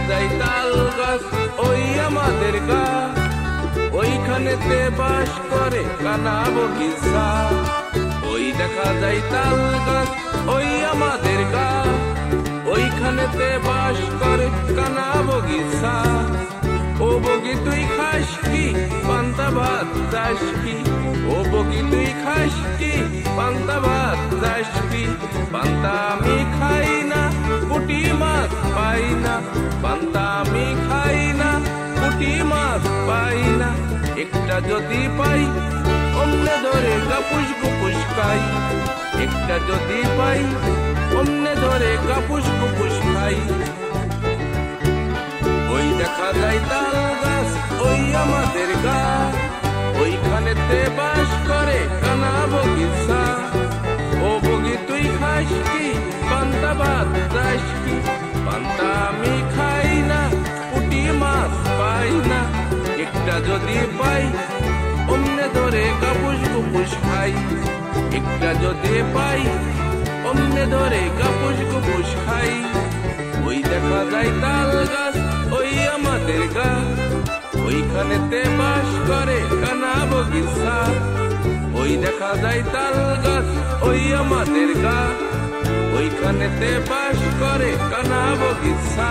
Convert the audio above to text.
যায় তাল গাছ ওই আমাদের গা, ওইখানেতে বাস করে কানা বগিচা। ওই দেখা যায় তাল গাছ ওই আমাদের গা, ওইখানেতে বাস করে কানা বগিচা। ও বগি তুই খাস কি পান্তা ভাত চাস কি, ও বগি তুই খাস কি পান্তা ভাত চাস কি। পান্তা আমি খাই না পুঁটি মাছ পাই না, পান্তা আমি খাই না পুঁটি মাছ পাই না। একটা যদি পাই অমনে ধরে গাপুস গুপুস খাই, একটা যদি পাই অমনে ধরে গাপুস গুপুস খাই। ওই দেখা যায় তাল গাছ ওই আমাদের গা, ওইখানেতে বাস করে কানা বগিচা। ও বগি তুই খাস কি পান্তা ভাত চাস কি, পান্তা আমি খাই না পুঁটি মাছ পাই না। একটা যদি পাই অমনে ধরে গাপুস গুপুস খাই, একটা যদি পাই অমনে ধরে গাপুস গুপুস খাই। ওই দেখা যায় তাল গাছ ওই আমাদের গা, ওইখানেতে বাস করে কানা বগিচা। ওই দেখা যায় তাল গাছ ওই আমাদের গা, ওইখানেতে বাস করে কানা বগিচা।